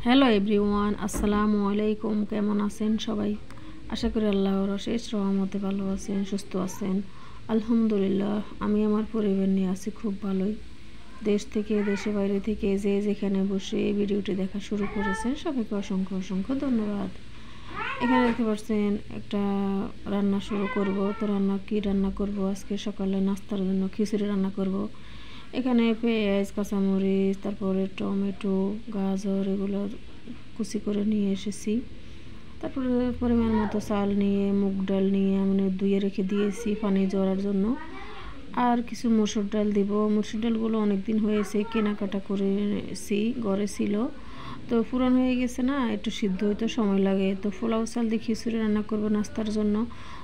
Hello everyone, আসসালামু আলাইকুম। কেমন আছেন সবাই? আশা করি আল্লাহর অশেষ রহমতে ভালো আছেন, সুস্থ আছেন। আলহামদুলিল্লাহ, আমি আমার পরিবার নিয়ে আছি খুব ভালোই। দেশ থেকে, দেশে বাইরে থেকে যে যেখানে বসে এই ভিডিওটি দেখা শুরু করেছেন সবাইকে অসংখ্য অসংখ্য ধন্যবাদ। এখানে দেখতে পাচ্ছেন একটা রান্না শুরু করব। তো কি রান্না করব? আজকে সকালে নাস্তার জন্য খিচুড়ি রান্না করব। এখানে পেঁয়াজ, কাঁচামরিচ, তারপরে টমেটো, গাজর এগুলো কুচি করে নিয়ে এসেছি। তারপরে পরিমাণ মতো চাল নিয়ে, মুগ ডাল নিয়ে আমি ধুয়ে রেখে দিয়েছি পানি ঝরার জন্য। আর কিছু মসুর ডাল দিব। মসুর ডালগুলো অনেক দিন হয়েছে কেনাকাটা করেছি, ঘরে ছিল। তো পুরান হয়ে গেছে না, একটু সিদ্ধ হইতে সময় লাগে। তো পোলাও চাল দিয়ে খিচুড়ি রান্না করবো নাস্তার জন্য।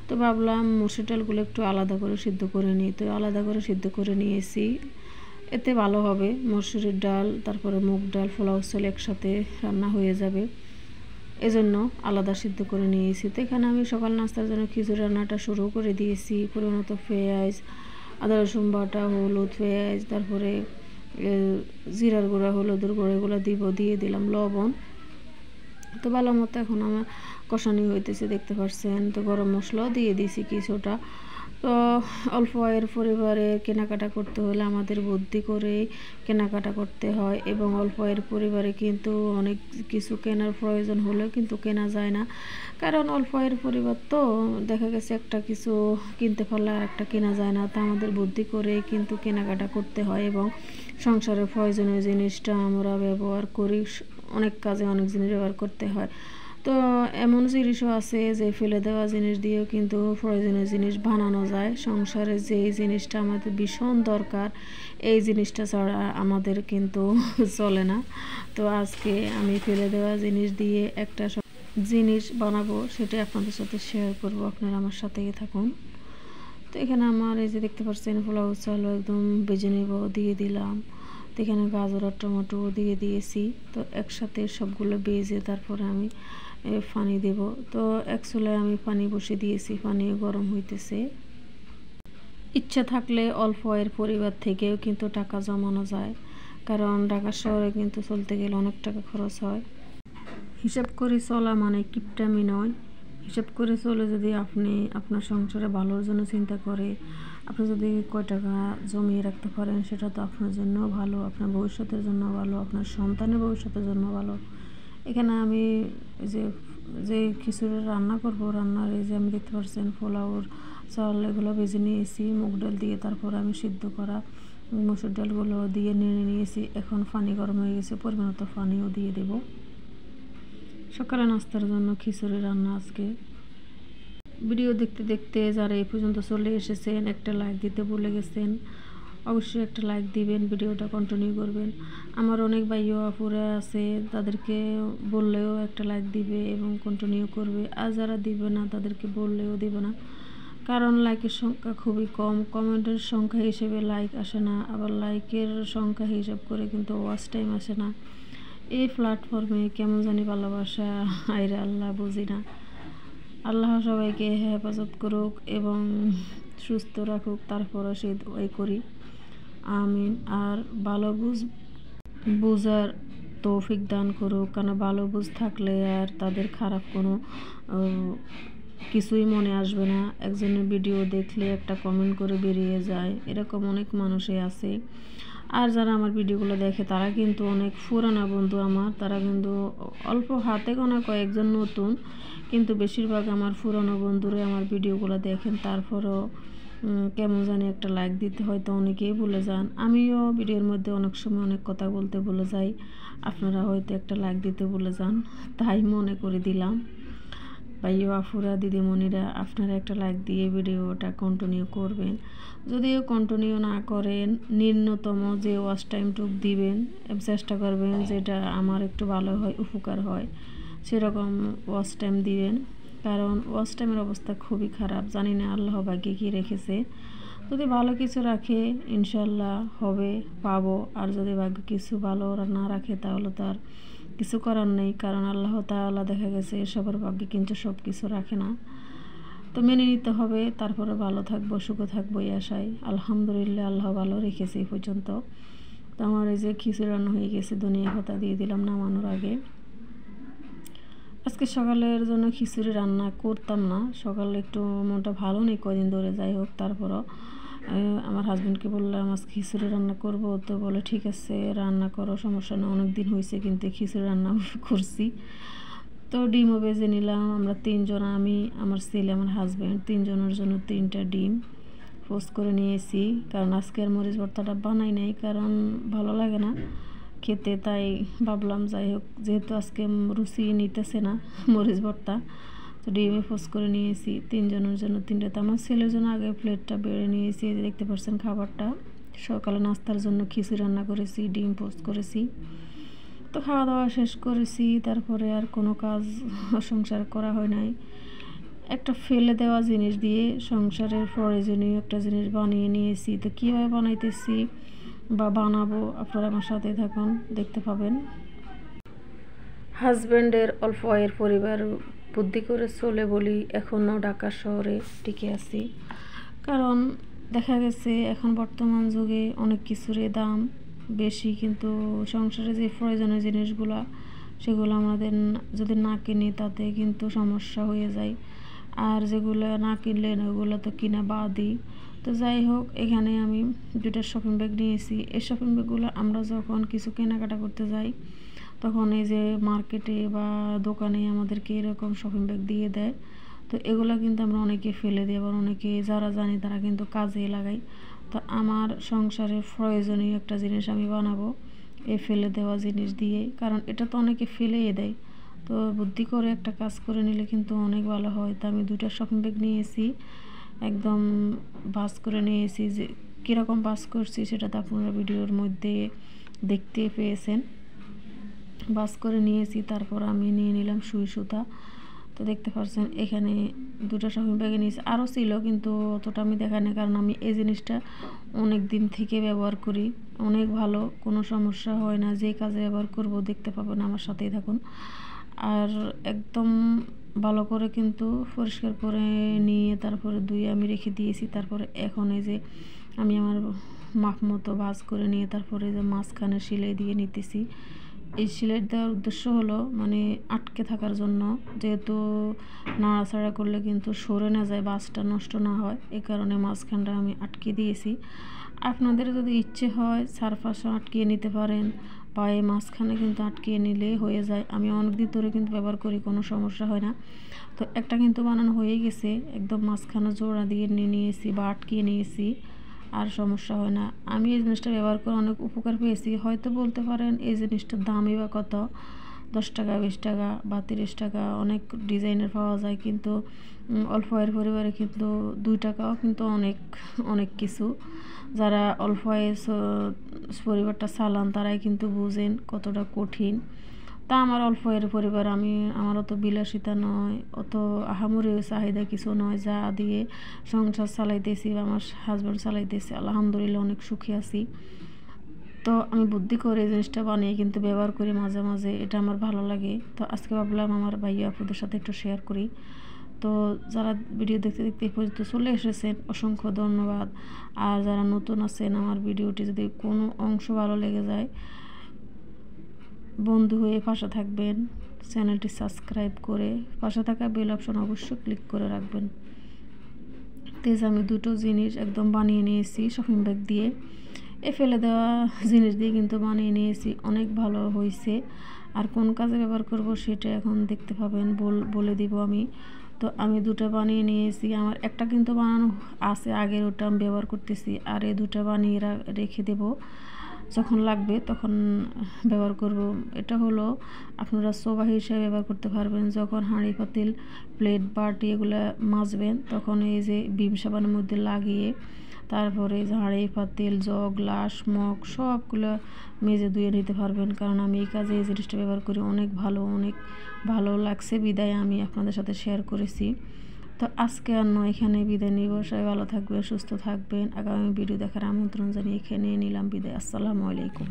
তো ভাবলাম মসুর ডালগুলো একটু আলাদা করে সিদ্ধ করে নিই। তো আলাদা করে সিদ্ধ করে নিয়েছি, এতে ভালো হবে। মসুরের ডাল তারপরে মুগ ডাল পোলাও চাল একসাথে রান্না হয়ে যাবে, এজন্য আলাদা সিদ্ধ করে নিয়েছি। তো এখানে আমি সকাল নাস্তার জন্য খিচুড়ি রান্নাটা শুরু করে দিয়েছি। পরিমাণত পেঁয়াজ, আদা রসুন বাটা, হলুদ, পেঁয়াজ, তারপরে জিরার গুঁড়া, হলুদের গুঁড়া এগুলো দিয়ে দিলাম লবণ। তো ভালো মতো এখন আমার কষানি হইতেছে, দেখতে পাচ্ছেন। তো গরম মশলাও দিয়ে দিয়েছি কিছুটা। তো অল্প আয়ের পরিবারে কেনাকাটা করতে হলে আমাদের বুদ্ধি করে কেনাকাটা করতে হয়, এবং অল্প আয়ের পরিবারে কিন্তু অনেক কিছু কেনার প্রয়োজন হলেও কিন্তু কেনা যায় না। কারণ অল্প আয়ের পরিবার তো দেখা গেছে একটা কিছু কিনতে পারলে আর একটা কেনা যায় না। তা আমাদের বুদ্ধি করে কিন্তু কেনাকাটা করতে হয়, এবং সংসারের প্রয়োজনীয় জিনিসটা আমরা ব্যবহার করি। অনেক কাজে অনেক জিনিস ব্যবহার করতে হয়। তো এমন জিনিসও আছে যে ফেলে দেওয়া জিনিস দিয়েও কিন্তু প্রয়োজনীয় জিনিস বানানো যায়। সংসারে যে জিনিসটা আমাদের ভীষণ দরকার, এই জিনিসটা ছাড়া আমাদের কিন্তু চলে না। তো আজকে আমি ফেলে দেওয়া জিনিস দিয়ে একটা জিনিস বানাবো, সেটা আপনাদের সাথে শেয়ার করব। আপনারা আমার সাথেই থাকুন। তো এখানে আমার এই যে দেখতে পাচ্ছেন পোলাও চাল একদম ভেজে নেব, দিয়ে দিলাম। তো এখানে গাজর আর টমেটো দিয়ে দিয়েছি। তো একসাথে সবগুলো ভেজে তারপরে আমি পানি দেব। তো এক চুলায় আমি পানি বসে দিয়েছি, পানি গরম হইতেছে। ইচ্ছা থাকলে অল্প আয়ের পরিবার থেকেও কিন্তু টাকা জমানো যায়, কারণ ঢাকা শহরে কিন্তু চলতে গেলে অনেক টাকা খরচ হয়। হিসাব করে চলা মানে কিপটামি নয়। হিসাব করে চলে যদি আপনি আপনার সংসারে ভালোর জন্য চিন্তা করে আপনি যদি কয় টাকা জমিয়ে রাখতে পারেন, সেটা তো আপনার জন্য ভালো, আপনার ভবিষ্যতের জন্য ভালো, আপনার সন্তানের ভবিষ্যতের জন্য ভালো। এখানে আমি যে যে খিচুড়ি রান্না করব, রান্নার এই যে আমি দেখতে পাচ্ছেন পোলাওর চাল এগুলো ভেজে নিয়েছি মুগ ডাল দিয়ে। তারপর আমি সিদ্ধ করা মসুর ডালগুলো দিয়ে নেড়ে নিয়েছি। এখন পানি গরম হয়ে গেছে, পরিমাণ মতো পানিও দিয়ে দেব। সকালে নাস্তার জন্য খিচুড়ি রান্না আজকে। ভিডিও দেখতে দেখতে যারা এই পর্যন্ত চলে এসেছেন, একটা লাইক দিতে ভুলে গেছেন, অবশ্যই একটা লাইক দিবেন, ভিডিওটা কন্টিনিউ করবেন। আমার অনেক ভাইও আপুরা আছে, তাদেরকে বললেও একটা লাইক দিবে এবং কন্টিনিউ করবে। আর যারা দিবে না তাদেরকে বললেও দিবে না, কারণ লাইকের সংখ্যা খুবই কম, কমেন্টের সংখ্যা হিসেবে লাইক আসে না, আবার লাইকের সংখ্যা হিসাব করে কিন্তু ওয়াচ টাইম আসে না। এই প্ল্যাটফর্মে কেমন জানি ভালোবাসা আইরে আল্লাহ বুঝি না। আল্লাহ সবাইকে হেফাজত করুক এবং সুস্থ রাখুক, তারপরে সে দোয়াই করি, আমিন। আর ভালো বুঝার তৌফিক দান করুক, কারণ ভালো বুঝ থাকলে আর তাদের খারাপ কোনো কিছুই মনে আসবে না। একজনের ভিডিও দেখলে একটা কমেন্ট করে বেরিয়ে যায়, এরকম অনেক মানুষই আছে। আর যারা আমার ভিডিওগুলো দেখে তারা কিন্তু অনেক পুরানা বন্ধু আমার, তারা কিন্তু অল্প হাতে গোনা কয়েকজন নতুন, কিন্তু বেশিরভাগ আমার পুরানো বন্ধুরা আমার ভিডিওগুলো দেখেন। তারপরও কেমন জানি একটা লাইক দিতে হয়তো অনেকেই ভুলে যান। আমিও ভিডিওর মধ্যে অনেক সময় অনেক কথা বলতে ভুলে যাই, আপনারা হয়তো একটা লাইক দিতে ভুলে যান, তাই মনে করে দিলাম। ভাইও আফুরা, দিদিমণিরা, আপনারা একটা লাইক দিয়ে ভিডিওটা কন্টিনিউ করবেন। যদিও কন্টিনিউ না করেন, ন্যূনতম যে ওয়াচ টাইমটুক দিবেন, চেষ্টা করবেন যেটা আমার একটু ভালো হয়, উপকার হয়, সেরকম ওয়াচ টাইম দিবেন। কারণ ওয়াচ টাইমের অবস্থা খুবই খারাপ, জানি না আল্লাহ ভাগ্যে কী রেখেছে। যদি ভালো কিছু রাখে ইনশাল্লাহ হবে, পাবো। আর যদি ভাগ্যে কিছু ভালো না রাখে তাহলে তো আর কিছু করার নেই, কারণ আল্লাহ তাআলা দেখা গেছে সবার ভাগ্যে কিন্তু সব কিছু রাখে না। তো মেনে নিতে হবে, তারপরে ভালো থাকবো, সুখে থাকবো এই আশায়। আলহামদুলিল্লাহ, আল্লাহ ভালো রেখেছে এই পর্যন্ত। তো আমার এই যে খিচুড়ি রান্না হয়ে গেছে, ধনিয়া পাতা দিয়ে দিলাম নামানোর আগে। আজকে সকালের জন্য খিচুড়ি রান্না করতাম না, সকালে একটু মনটা ভালো নেই কদিন ধরে, যাই হোক তারপরও আমার হাজব্যান্ডকে বললাম আজকে খিচুড়ি রান্না করব, তো বলে ঠিক আছে রান্না করো, সমস্যা না, অনেক দিন হয়েছে কিন্তু খিচুড়ি রান্না করছি। তো ডিমও ভেজে নিলাম, আমরা 3 জন, আমি, আমার ছেলে, আমার হাজব্যান্ড, 3 জনের জন্য 3টা ডিম পোস্ট করে নিয়েছি। কারণ আজকে আর মরিচ ভর্তাটা বানাই নাই, কারণ ভালো লাগে না খেতে, তাই ভাবলাম যাই হোক, যেহেতু আজকে রুচি নিতেছে না মরিচ ভর্তা, তো ডিমে পোস্ট করে নিয়েছি 3 জনের জন্য 3টা। তো আমার ছেলের জন্য আগে প্লেটটা বেড়ে নিয়েছি, দেখতে পাচ্ছেন খাবারটা। সকালে নাস্তার জন্য খিচুড়ি রান্না করেছি, ডিম পোস্ট করেছি। তো খাওয়া দাওয়া শেষ করেছি, তারপরে আর কোনো কাজ সংসার করা হয় নাই। একটা ফেলে দেওয়া জিনিস দিয়ে সংসারের প্রয়োজনীয় একটা জিনিস বানিয়ে নিয়েছি। তো কীভাবে বানাইতেছি বা বানাবো আপনারা আমার সাথে থাকুন, দেখতে পাবেন। হাজব্যান্ডের অল্প আয়ের পরিবার বুদ্ধি করে চলে বলি এখনও ঢাকা শহরে টিকে আছি, কারণ দেখা গেছে এখন বর্তমান যুগে অনেক কিছুরই দাম বেশি, কিন্তু সংসারে যে প্রয়োজনীয় জিনিসগুলো সেগুলো আমাদের যদি না কিনি তাতে কিন্তু সমস্যা হয়ে যায়, আর যেগুলো না কিনলে ওগুলো তো কিনা বাদই। তো যাই হোক, এখানে আমি 2টা শপিং ব্যাগ নিয়েছি। এই শপিং ব্যাগগুলো আমরা যখন কিছু কেনাকাটা করতে যাই তখন এই যে মার্কেটে বা দোকানে আমাদেরকে এরকম শপিং ব্যাগ দিয়ে দেয়। তো এগুলো কিন্তু আমরা অনেকে ফেলে দিই, আবার অনেকে যারা জানি তারা কিন্তু কাজে লাগাই। তো আমার সংসারের প্রয়োজনীয় একটা জিনিস আমি বানাবো এই ফেলে দেওয়া জিনিস দিয়ে, কারণ এটা তো অনেকে ফেলেই দেয়। তো বুদ্ধি করে একটা কাজ করে নিলে কিন্তু অনেক ভালো হয়। তো আমি 2টা শপিং ব্যাগ নিয়েছি, একদম বাস করে নিয়েছি। যে কীরকম বাস করছি সেটা তো আপনারা ভিডিওর মধ্যে দেখতে পেয়েছেন। বাস করে নিয়েছি, তারপর আমি নিয়ে নিলাম সুই সুতা। তো দেখতে পাচ্ছেন এখানে 2টা শপিং ব্যাগে নিয়েছি, আরও ছিল কিন্তু অতটা আমি দেখাই না, কারণ আমি এই জিনিসটা অনেক দিন থেকে ব্যবহার করি, অনেক ভালো, কোনো সমস্যা হয় না। যে কাজে ব্যবহার করব দেখতে পাবেন, আমার সাথেই থাকুন। আর একদম ভালো করে কিন্তু পরিষ্কার করে নিয়ে তারপরে ধুয়ে আমি রেখে দিয়েছি। তারপরে এখন এই যে আমি আমার মাপ মতো ভাঁজ করে নিয়ে তারপরে যে মাঝখানে সেলাই দিয়ে নিতেছি। এই সেলাই দেওয়ার উদ্দেশ্য হলো মানে আটকে থাকার জন্য, যেহেতু নাড়াচাড়া করলে কিন্তু সরে না যায়, বাসটা নষ্ট না হয়, এই কারণে মাঝখানটা আমি আটকে দিয়েছি। আপনাদের যদি ইচ্ছে হয় চারপাশে আটকিয়ে নিতে পারেন, বা এই মাঝখানে কিন্তু আটকিয়ে নিলে হয়ে যায়। আমি অনেক দিন ধরে কিন্তু ব্যবহার করি, কোনো সমস্যা হয় না। তো একটা কিন্তু বানানো হয়ে গেছে, একদম মাঝখানে জোড়া দিয়ে নিয়ে নিয়েছি বা আটকিয়ে নিয়েছি, আর সমস্যা হয় না। আমি এই জিনিসটা ব্যবহার করে অনেক উপকার পেয়েছি। হয়তো বলতে পারেন এই জিনিসটার দামই বা কত, 10 টাকা, 20 টাকা বা 30 টাকা, অনেক ডিজাইনের পাওয়া যায়, কিন্তু অল্প আয়ের পরিবারে কিন্তু 2 টাকাও কিন্তু অনেক অনেক কিছু। যারা অল্প আয়ের পরিবারটা চালান তারাই কিন্তু বুঝেন কতটা কঠিন। তা আমার অল্প আয়ের পরিবার, আমার অত বিলাসিতা নয়, অত আহামরি চাহিদা কিছু নয়, যা দিয়ে সংসার চালাইতেছি বা আমার হাজব্যান্ড চালাইতেছি, আলহামদুলিল্লাহ অনেক সুখী আছি। তো আমি বুদ্ধি করে এই জিনিসটা বানিয়ে কিন্তু ব্যবহার করি মাঝে মাঝে, এটা আমার ভালো লাগে। তো আজকে ভাবলাম আমার ভাইয়া আপুদের সাথে একটু শেয়ার করি। তো যারা ভিডিও দেখতে দেখতে এই পর্যন্ত চলে এসেছেন অসংখ্য ধন্যবাদ। আর যারা নতুন আছেন, আমার ভিডিওটি যদি কোনো অংশ ভালো লেগে যায় বন্ধু হয়ে পাশে থাকবেন, চ্যানেলটি সাবস্ক্রাইব করে পাশে থাকা বেল অপশন অবশ্যই ক্লিক করে রাখবেন। তেজ আমি 2টো জিনিস একদম বানিয়ে নিয়েছি শপিং ব্যাগ দিয়ে, ফেলে দেওয়া জিনিস দিয়ে কিন্তু বানিয়ে নিয়েছি, অনেক ভালো হয়েছে। আর কোন কাজে ব্যবহার করব সেটা এখন দেখতে পাবেন, বলে দিব আমি। তো আমি 2টা বানিয়ে নিয়েছি, আমার একটা কিন্তু বানানো আছে আগের, ওটা আমি ব্যবহার করতেছি, আর এই 2টা বানিয়ে রেখে দেব, যখন লাগবে তখন ব্যবহার করব। এটা হলো আপনারা সোবা হিসেবে ব্যবহার করতে পারবেন, যখন হাঁড়ি পাতিল প্লেট বাটি এগুলো মাজবেন তখন এই যে বিম সাবানের মধ্যে লাগিয়ে তারপরে হাঁড়ি পাতিল জগ গ্লাস মগ সবগুলো মেজে ধুয়ে নিতে পারবেন। কারণ আমি এই কাজে এই জিনিসটা ব্যবহার করি, অনেক ভালো লাগছে, বিদায় আমি আপনাদের সাথে শেয়ার করেছি। তো আজকে আর নয়, এখানে বিদায় নিব। সবাই ভালো থাকবেন, সুস্থ থাকবেন। আগামী ভিডিও দেখার আমন্ত্রণ জানিয়ে এখানে নিলাম বিদায়। আসসালামু আলাইকুম।